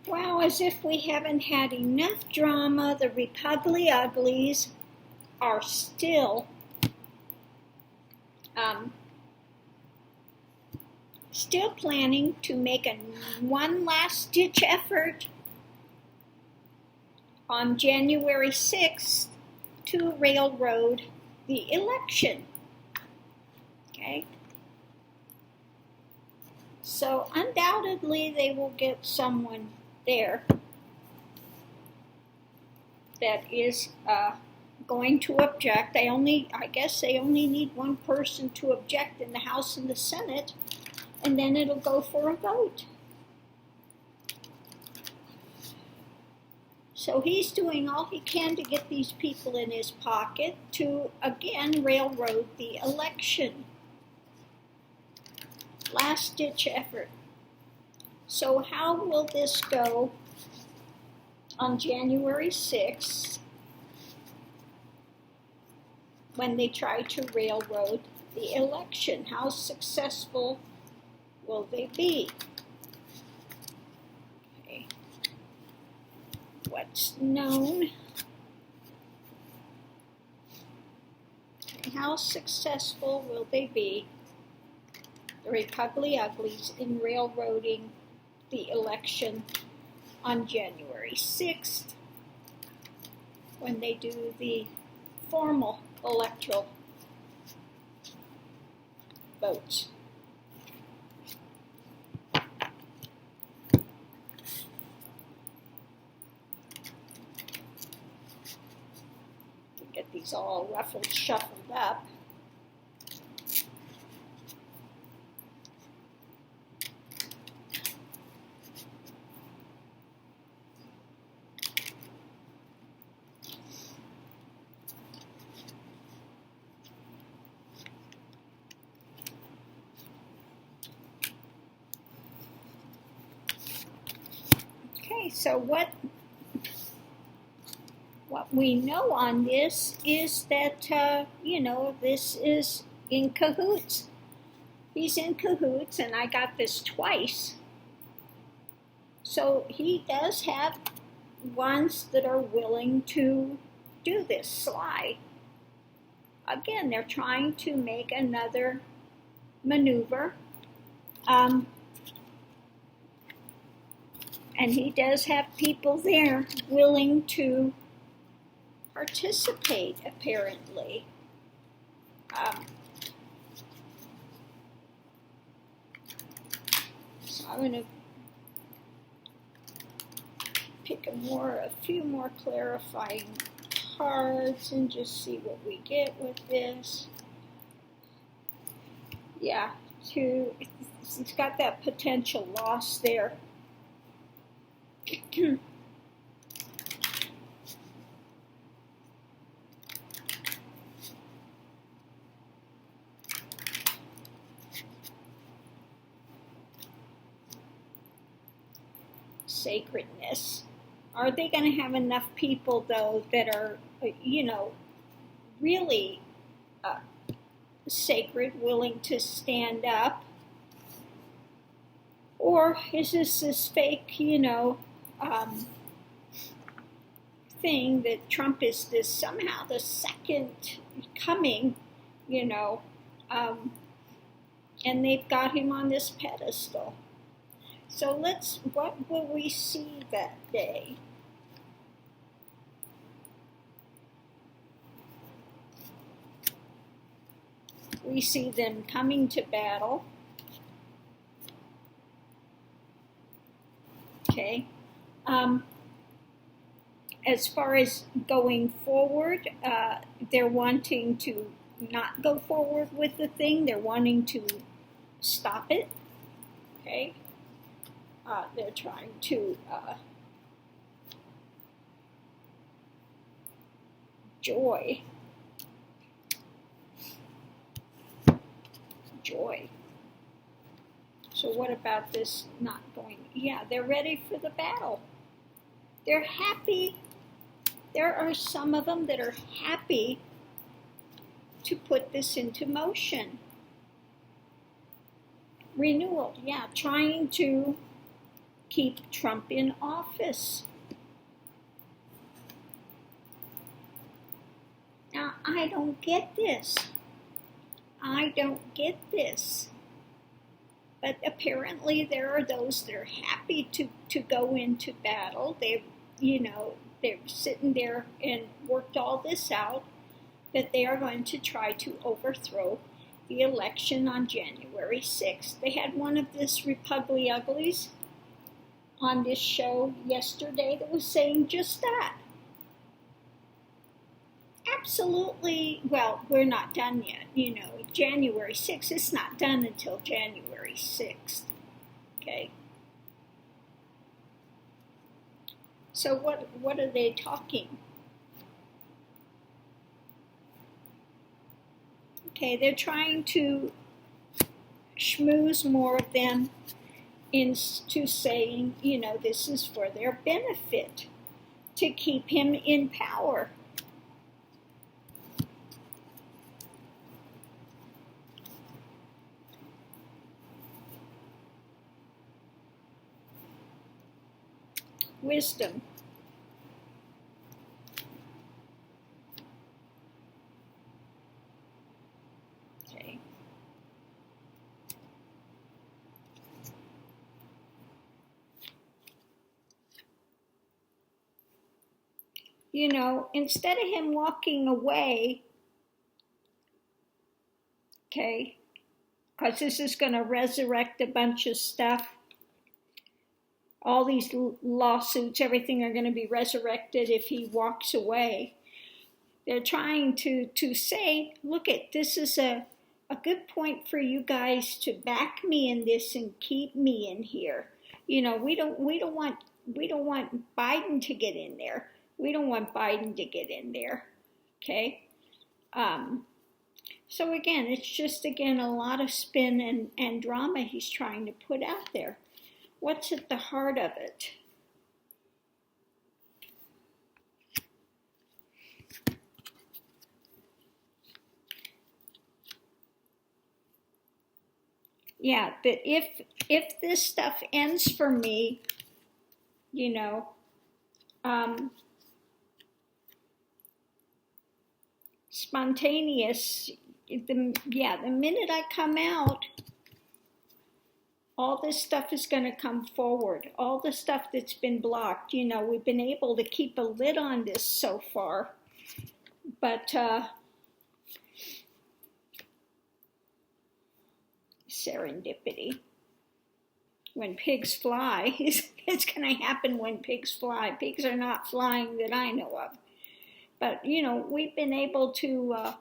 Well, as if we haven't had enough drama, the Repugly Uglies are still planning to make one last ditch effort on January 6th to railroad the election. Okay? So undoubtedly they will get someone there that is going to object. I guess they only need one person to object in the House and the Senate, and then it'll go for a vote. So he's doing all he can to get these people in his pocket to, again, railroad the election. Last-ditch effort. So how will this go on January 6th when they try to railroad the election? How successful will they be? Okay. What's known? Okay. How successful will they be, the Repugly Uglies, in railroading the election on January 6th when they do the formal electoral votes? Get these all ruffled, shuffled up. Okay, so what we know on this is that, this is in cahoots. He's in cahoots, and I got this twice. So he does have ones that are willing to do this sly. Again, they're trying to make another maneuver. And he does have people there willing to participate, apparently. So I'm going to pick a few more clarifying cards and just see what we get with this. Yeah, it's got that potential loss there. Sacredness. Are they going to have enough people, though, that are, really sacred, willing to stand up? Or is this fake, thing that Trump is somehow the second coming, and they've got him on this pedestal? So what will we see that day? We see them coming to battle. Okay. As far as going forward, they're wanting to not go forward with the thing. They're wanting to stop it. Okay. They're trying to joy. So what about this not going? Yeah, they're ready for the battle. They're happy. There are some of them that are happy to put this into motion. Renewal, yeah, trying to keep Trump in office. Now, I don't get this. I don't get this. But apparently there are those that are happy to go into battle. They're sitting there and worked all this out, that they are going to try to overthrow the election on January 6th. They had one of this Repugly Uglies on this show yesterday that was saying just that. Absolutely, well, we're not done yet. January 6th, it's not done until January 6th, okay? So what are they talking? Okay, they're trying to schmooze more of them into saying, this is for their benefit, to keep him in power. Wisdom. Okay. Instead of him walking away, okay, because this is going to resurrect a bunch of stuff. All these lawsuits, everything are going to be resurrected if he walks away. They're trying to say, look, this is a good point for you guys to back me in this and keep me in here. We don't want Biden to get in there. We don't want Biden to get in there. Okay. So again, it's just a lot of spin and drama he's trying to put out there. What's at the heart of it? Yeah, that if this stuff ends for me, spontaneous, the minute I come out, all this stuff is going to come forward. All the stuff that's been blocked. We've been able to keep a lid on this so far. But serendipity. When pigs fly, it's going to happen when pigs fly. Pigs are not flying that I know of. But, we've been able to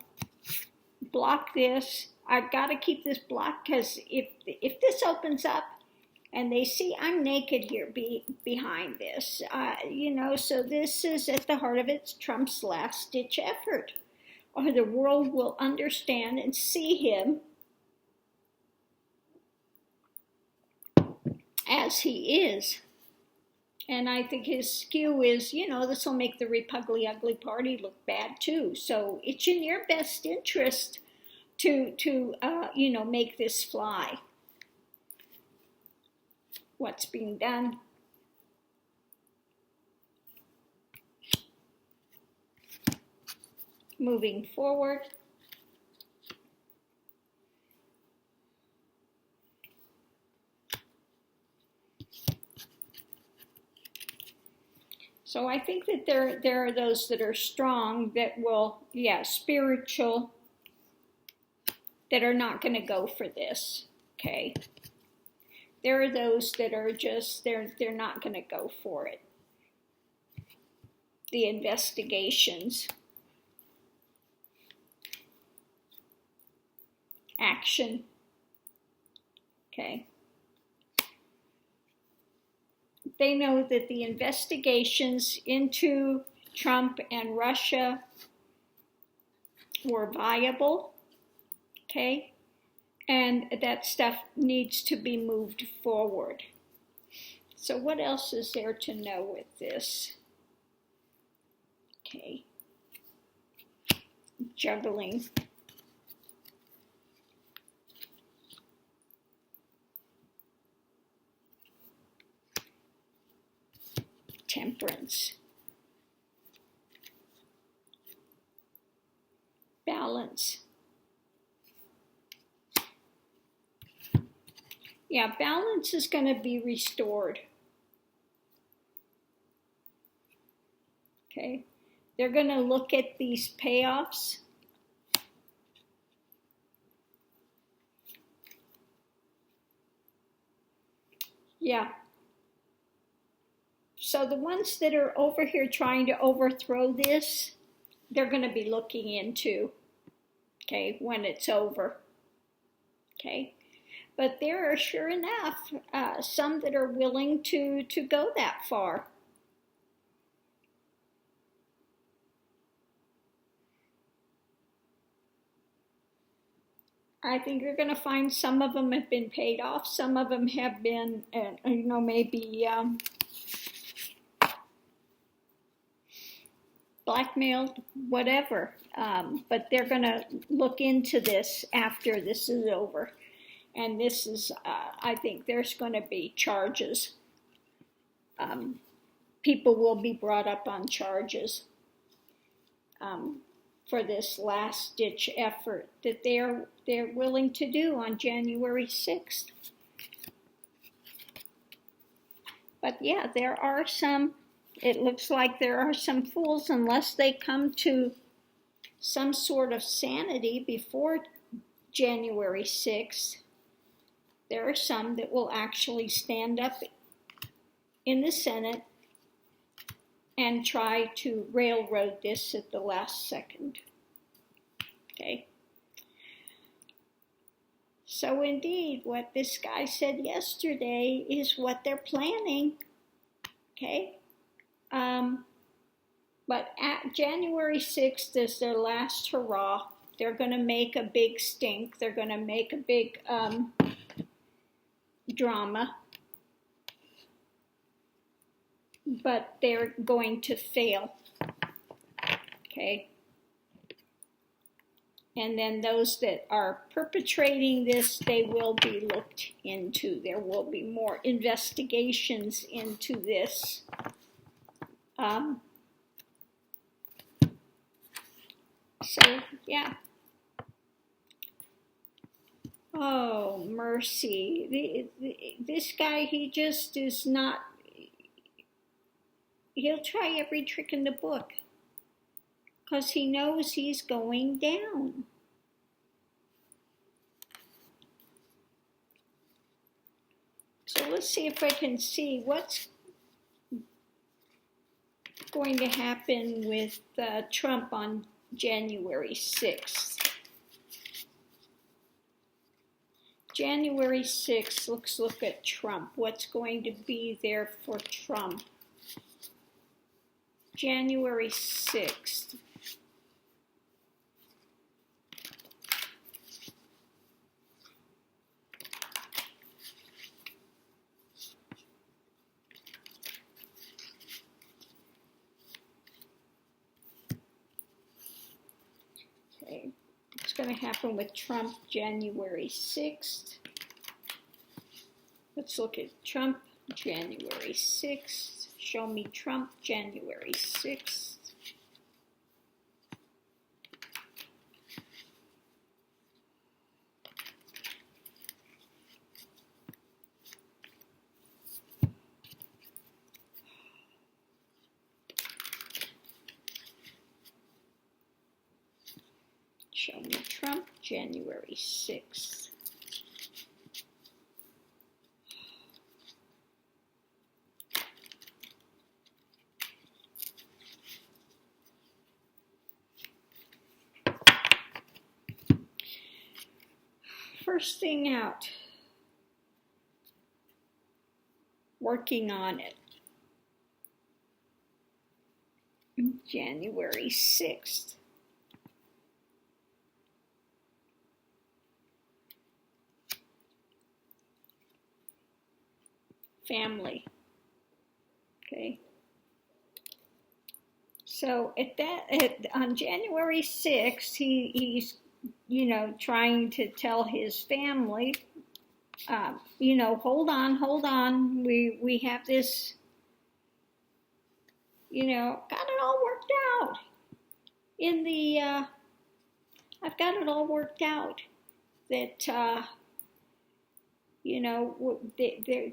block this. I've got to keep this blocked because if this opens up and they see I'm naked here behind this, so this is at the heart of it, Trump's last-ditch effort. Or the world will understand and see him as he is. And I think his skew is, this will make the Repugly Ugly Party look bad too. So it's in your best interest to make this fly. What's being done? Moving forward. So I think that there are those that are strong that will, spiritual, that are not going to go for this, okay? There are those that are just, they're not going to go for it. The investigations. Action. Okay. They know that the investigations into Trump and Russia were viable, okay? And that stuff needs to be moved forward. So what else is there to know with this? Okay. Juggling. Temperance. Balance. Yeah, balance is going to be restored. Okay, they're going to look at these payoffs. Yeah. So the ones that are over here trying to overthrow this, they're going to be looking into, okay, when it's over. Okay. But there are, sure enough, some that are willing to go that far. I think you're going to find some of them have been paid off. Some of them have been, maybe blackmailed, whatever. But they're going to look into this after this is over. And this is, I think there's going to be charges. People will be brought up on charges for this last-ditch effort that they're willing to do on January 6th. But yeah, there are some, it looks like there are some fools, unless they come to some sort of sanity before January 6th. There are some that will actually stand up in the Senate and try to railroad this at the last second. Okay. So indeed, what this guy said yesterday is what they're planning. Okay. But at January 6th is their last hurrah. They're going to make a big stink. They're going to make a big drama. But they're going to fail. Okay. And then those that are perpetrating this, they will be looked into. There will be more investigations into this. So, yeah. Oh, mercy. This guy, he just is not, he'll try every trick in the book because he knows he's going down. So let's see if I can see what's going to happen with Trump on January 6th. January 6th, let's look at Trump. What's going to be there for Trump? January 6th. Okay, what's going to happen with Trump January 6th? Let's look at Trump January 6th. Show me Trump January 6th. Show me Trump January 6th. First thing out, working on it. January 6th. Family. Okay. So on January 6th, he's trying to tell his family, hold on, we have this got it all worked out. I've got it all worked out that,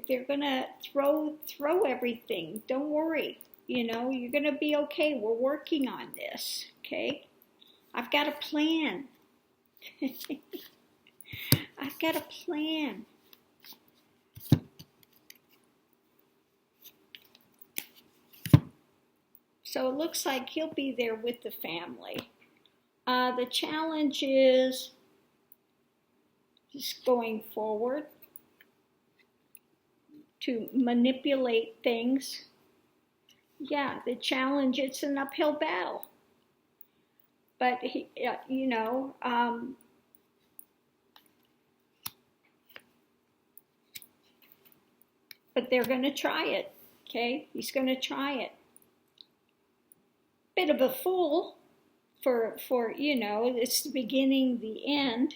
they're gonna throw everything. Don't worry. You're gonna be okay. We're working on this. Okay. I've got a plan. I've got a plan. So it looks like he'll be there with the family. The challenge is just going forward to manipulate things. Yeah, the challenge, it's an uphill battle. But, but they're going to try it, okay? He's going to try it. Bit of a fool for it's the beginning, the end.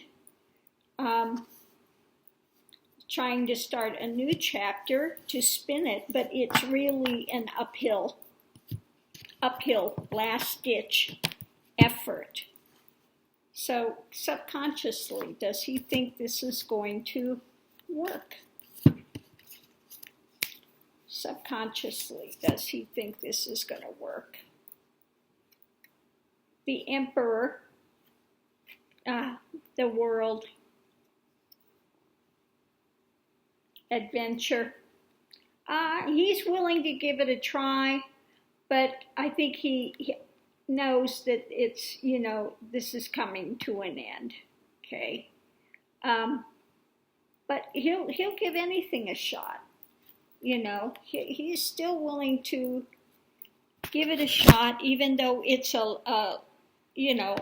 Trying to start a new chapter to spin it, but it's really an uphill, last-ditch effort. So subconsciously, does he think this is going to work? Subconsciously, does he think this is going to work? The Emperor, the world, adventure. He's willing to give it a try, but I think he knows that it's, this is coming to an end, okay? But he'll give anything a shot, He's still willing to give it a shot, even though it's a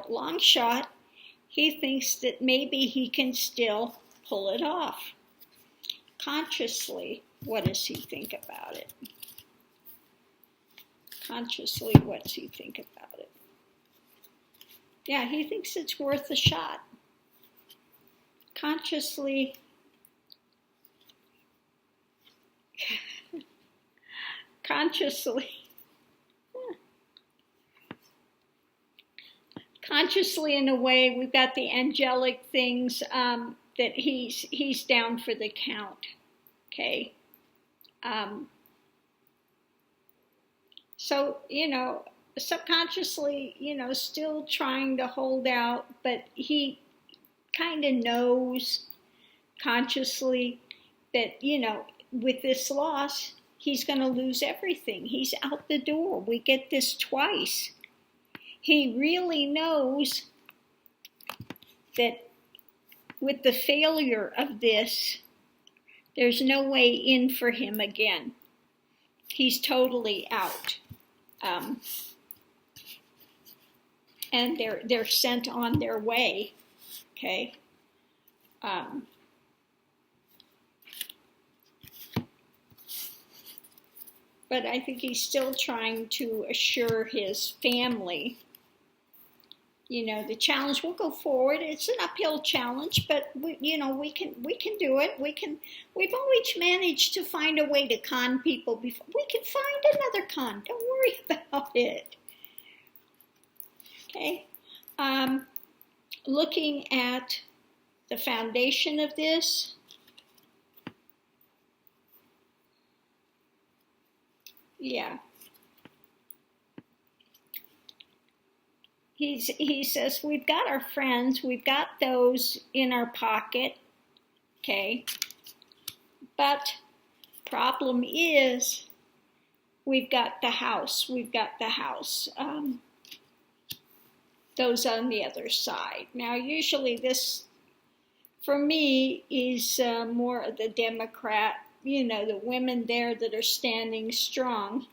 long shot. He thinks that maybe he can still pull it off. Consciously, what does he think about it? Consciously, what does he think about it? Yeah, he thinks it's worth a shot. Consciously, in a way, we've got the angelic things that he's down for the count, okay? So, subconsciously, still trying to hold out, but he kind of knows consciously that, with this loss, he's going to lose everything. He's out the door. We get this twice. He really knows that with the failure of this, there's no way in for him again. He's totally out. And they're sent on their way, okay? But I think he's still trying to assure his family, the challenge will go forward. It's an uphill challenge, but we can do it. We've always managed to find a way to con people before. We can find another con. Don't worry about it. Okay. Looking at the foundation of this. Yeah. He says, we've got our friends, we've got those in our pocket, okay? But problem is, we've got the house. Those on the other side. Now, usually this, for me, is more of the Democrat, the women there that are standing strong.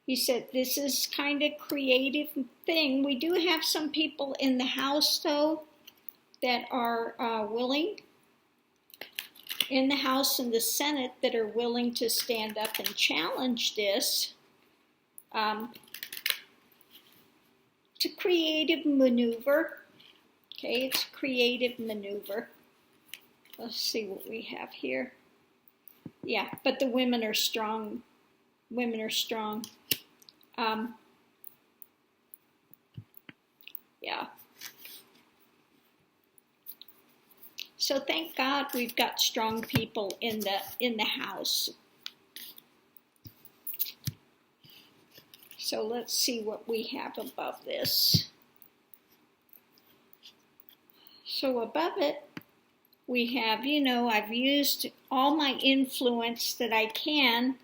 He said, this is kind of creative thing. We do have some people in the House, though, that are willing, in the House and the Senate, that are willing to stand up and challenge this. It's a creative maneuver. Okay, it's a creative maneuver. Let's see what we have here. Yeah, but the women are strong. Women are strong. Yeah. So thank God we've got strong people in the house. So let's see what we have above this. So above it, we have, I've used all my influence that I can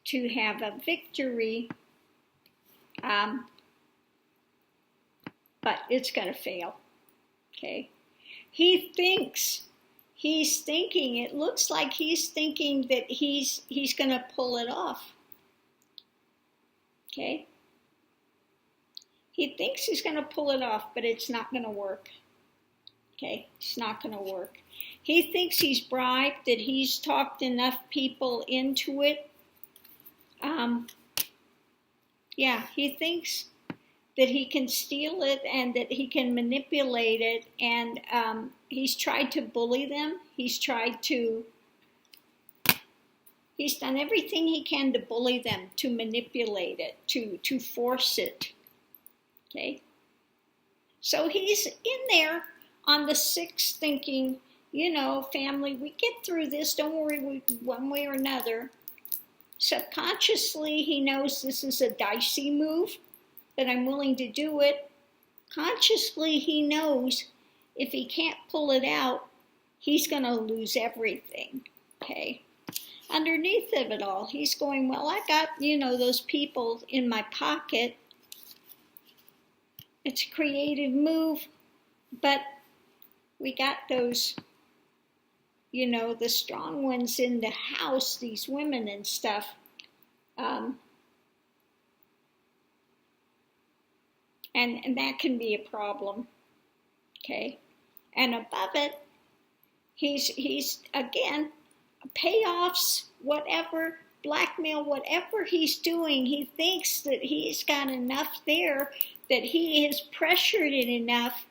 to have a victory, but it's going to fail, okay? It looks like he's thinking that he's going to pull it off, okay? He thinks he's going to pull it off, but it's not going to work, okay? It's not going to work. He thinks he's bribed, that he's talked enough people into it. He thinks that he can steal it and that he can manipulate it, and he's tried to bully them. He's done everything he can to bully them, to manipulate it, to force it, okay? So he's in there on the 6th thinking, family, we get through this, don't worry, one way or another. Subconsciously, he knows this is a dicey move, that I'm willing to do it. Consciously, he knows if he can't pull it out, he's going to lose everything, okay? Underneath of it all, he's going, well, I got, those people in my pocket. It's a creative move, but we got those, the strong ones in the house, these women and stuff. And that can be a problem, okay? And above it, he's again, payoffs, whatever, blackmail, whatever he's doing, he thinks that he's got enough there, that he has pressured it enough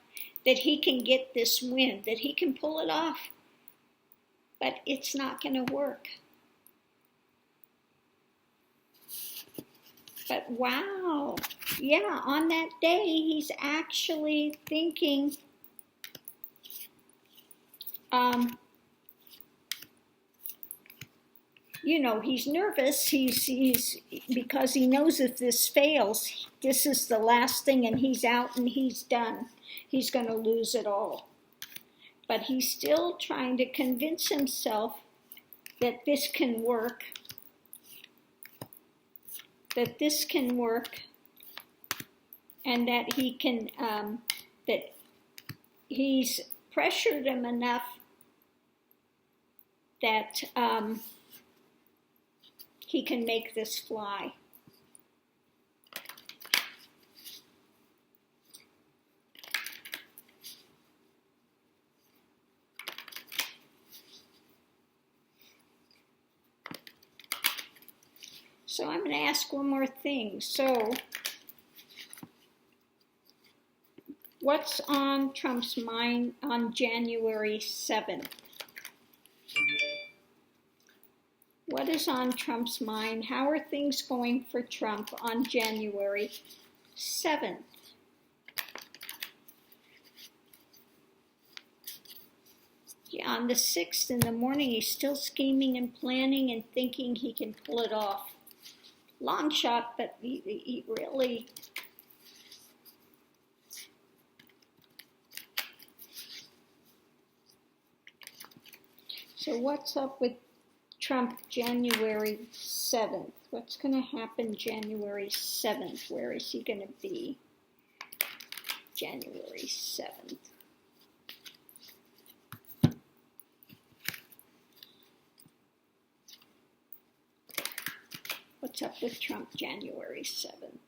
that he can get this win, that he can pull it off. But it's not going to work. But wow, yeah, on that day, he's actually thinking, he's nervous. He's because he knows if this fails, this is the last thing, and he's out and he's done. He's going to lose it all. But he's still trying to convince himself that this can work. That this can work, and that he can, that he's pressured him enough that he can make this fly. So I'm going to ask one more thing. So what's on Trump's mind on January 7th? What is on Trump's mind? How are things going for Trump on January 7th? Yeah, on the 6th in the morning, he's still scheming and planning and thinking he can pull it off. Long shot, but he really... So what's up with Trump January 7th? What's going to happen January 7th? Where is he going to be January 7th? What's up with Trump January 7th?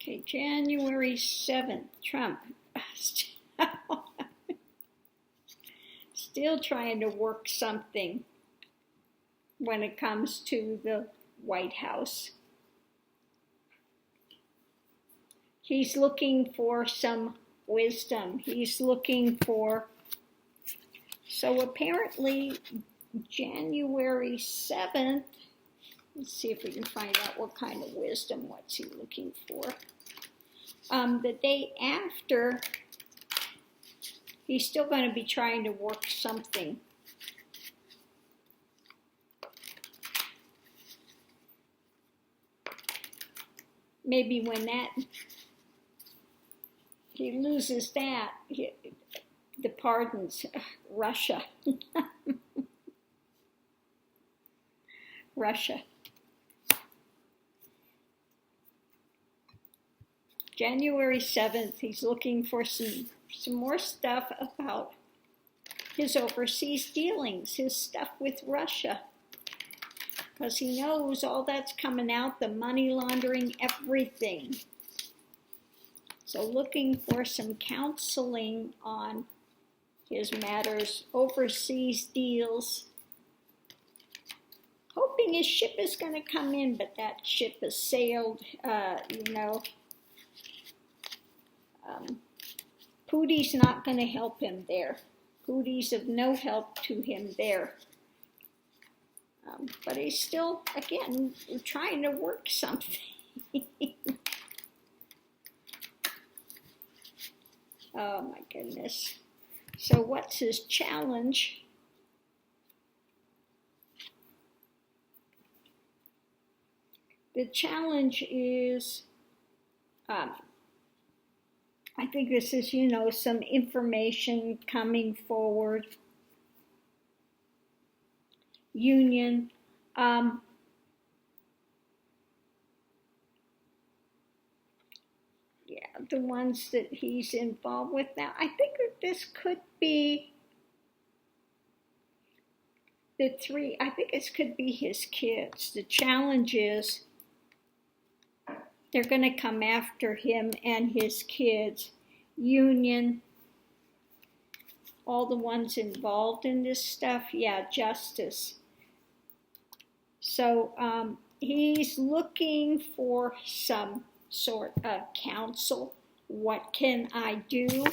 Okay, January 7th, Trump. Still trying to work something when it comes to the White House. He's looking for some wisdom. He's looking for, so apparently January 7th, let's see if we can find out what kind of wisdom, what's he looking for. The day after, he's still going to be trying to work something. Maybe when he loses that, the pardons, Russia. Russia. January 7th, he's looking for some more stuff about his overseas dealings, his stuff with Russia. Because he knows all that's coming out, the money laundering, everything. So looking for some counseling on his matters, overseas deals. Hoping his ship is going to come in, but that ship has sailed, Putin's not going to help him there. Putin's of no help to him there. But he's still, again, trying to work something. Oh my goodness. So what's his challenge? The challenge is, I think this is, some information coming forward. Union. The ones that he's involved with now. I think that this could be this could be his kids. The challenge is they're going to come after him and his kids. Union, all the ones involved in this stuff, justice. So he's looking for some sort of counsel. What can I do?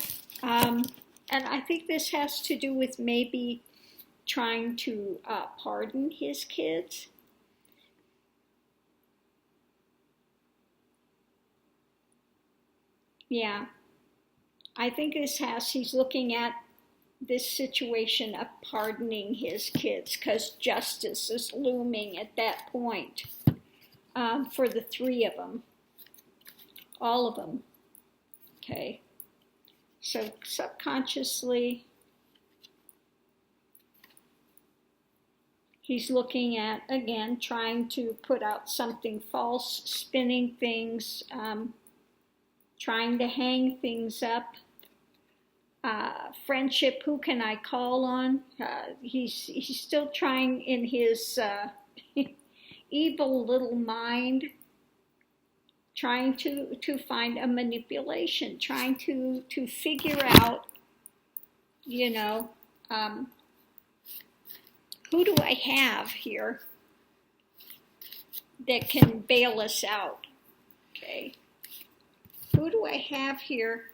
And I think this has to do with maybe trying to pardon his kids. Yeah, I think he's looking at this situation of pardoning his kids because justice is looming at that point for the three of them, all of them. Okay, so subconsciously, he's looking at, again, trying to put out something false, spinning things, trying to hang things up. Friendship, who can I call on? He's still trying in his evil little mind, trying to find a manipulation, trying to figure out, who do I have here that can bail us out? Okay. Who do I have here?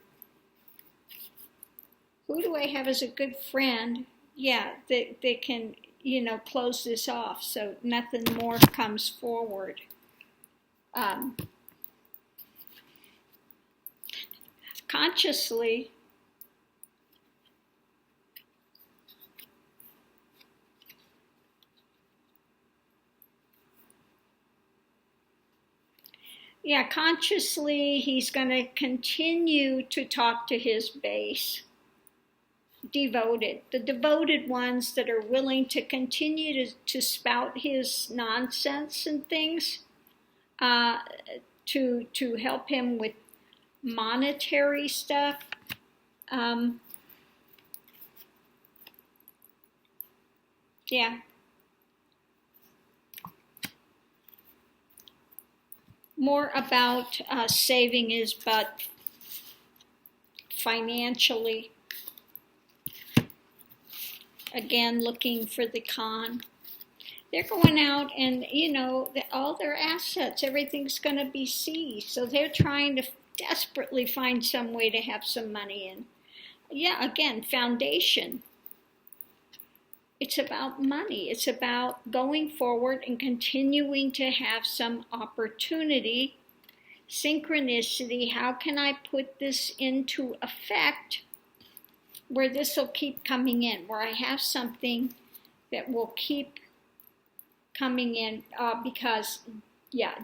Who do I have as a good friend? That can, close this off so nothing more comes forward. Consciously, consciously he's going to continue to talk to his base. The devoted ones that are willing to continue to spout his nonsense and things, to help him with monetary stuff. more about saving his butt financially. Again, looking for the con. They're going out and, all their assets, everything's going to be seized. So they're trying to desperately find some way to have some money in. Yeah, again, foundation. It's about money. It's about going forward and continuing to have some opportunity, synchronicity. How can I put this into effect where this will keep coming in, where I have something that will keep coming in because,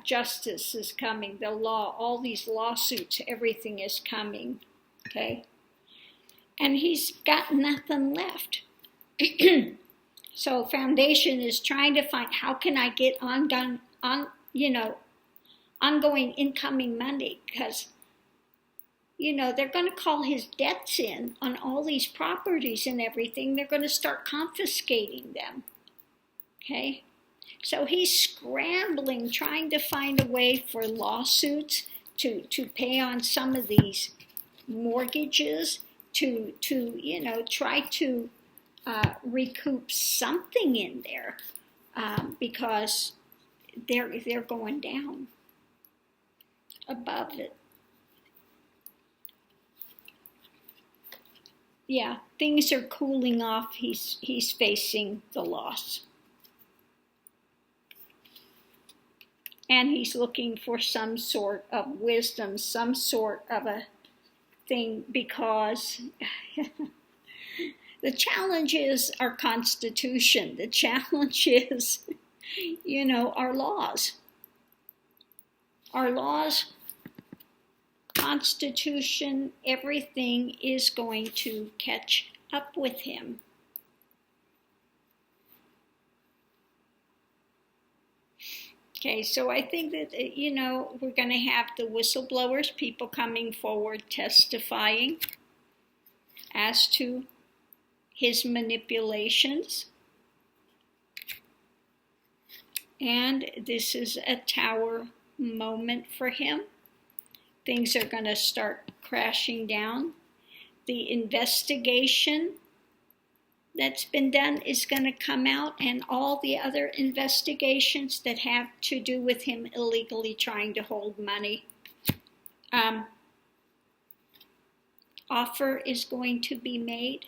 justice is coming, the law, all these lawsuits, everything is coming, okay? And he's got nothing left. So foundation is trying to find, how can I get ongoing incoming money? Because, they're going to call his debts in on all these properties and everything. They're going to start confiscating them, okay? So he's scrambling, trying to find a way for lawsuits to pay on some of these mortgages, to try to recoup something in there because they're going down above it. Yeah, things are cooling off. He's facing the loss. And he's looking for some sort of wisdom, some sort of a thing, because the challenge is our Constitution. The challenge is, our laws. Our laws, Constitution, everything is going to catch up with him. Okay, so I think that, we're going to have the whistleblowers, people coming forward testifying as to his manipulations. And this is a tower moment for him. Things are going to start crashing down. The investigation that's been done is going to come out, and all the other investigations that have to do with him illegally trying to hold money. Offer is going to be made.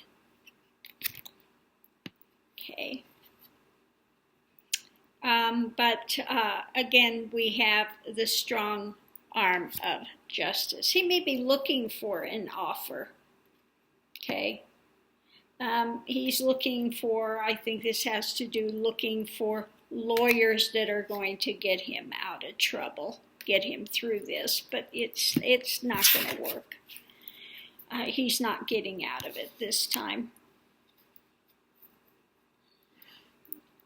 Okay. But again, we have the strong arm of justice. He may be looking for an offer. Okay. He's looking for, I think this has to do, looking for lawyers that are going to get him out of trouble, get him through this, but it's not going to work. He's not getting out of it this time.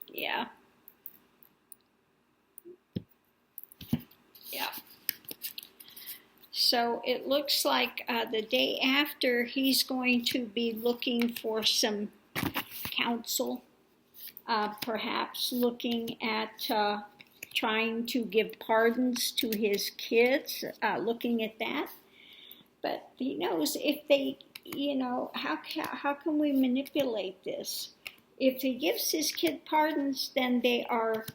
Yeah. Yeah. So it looks like the day after, he's going to be looking for some counsel, perhaps looking at trying to give pardons to his kids, looking at that. But he knows if they, how can we manipulate this? If he gives his kid pardons, then they are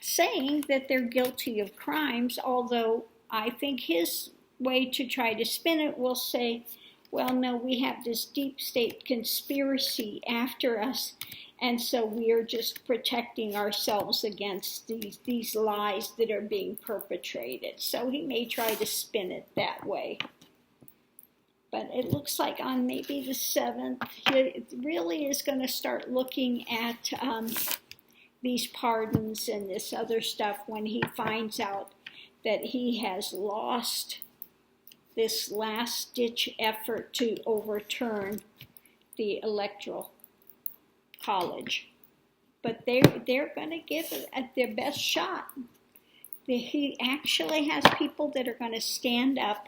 saying that they're guilty of crimes, although I think his way to try to spin it will say, well, no, we have this deep state conspiracy after us, and so we are just protecting ourselves against these lies that are being perpetrated. So he may try to spin it that way. But it looks like on maybe the 7th, he really is going to start looking at these pardons and this other stuff when he finds out that he has lost this last-ditch effort to overturn the Electoral College. But they're going to give it their best shot. He actually has people that are going to stand up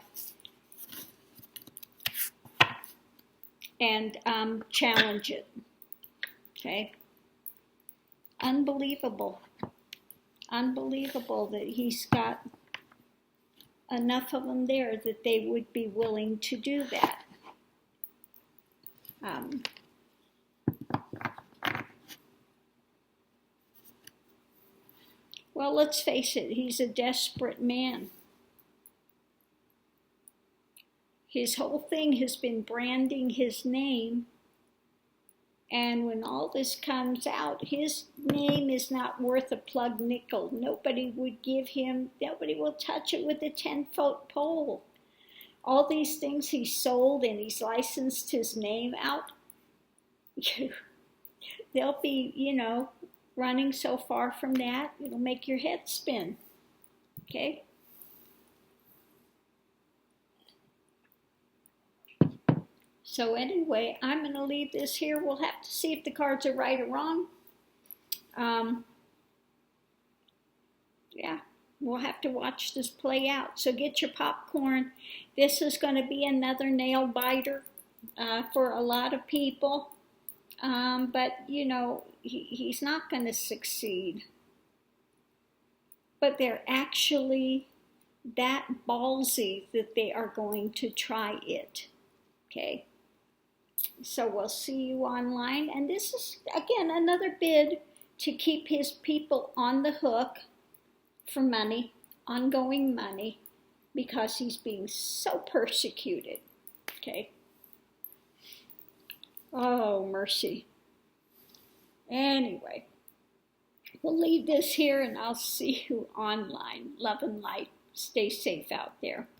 and challenge it. Okay? Unbelievable. unbelievable that he's got enough of them there that they would be willing to do that. Well, let's face it, he's a desperate man. His whole thing has been branding his name, and when all this comes out, his name is not worth a plug nickel. Nobody would give him, nobody will touch it with a 10-foot pole. All these things he sold and he's licensed his name out, they'll be, running so far from that, it'll make your head spin, okay? So anyway, I'm going to leave this here. We'll have to see if the cards are right or wrong. Yeah, we'll have to watch this play out. So get your popcorn. This is going to be another nail biter for a lot of people. But, he's not going to succeed. But they're actually that ballsy that they are going to try it. Okay? So we'll see you online. And this is, again, another bid to keep his people on the hook for money, ongoing money, because he's being so persecuted. Okay? Oh, mercy. Anyway, we'll leave this here and I'll see you online. Love and light. Stay safe out there.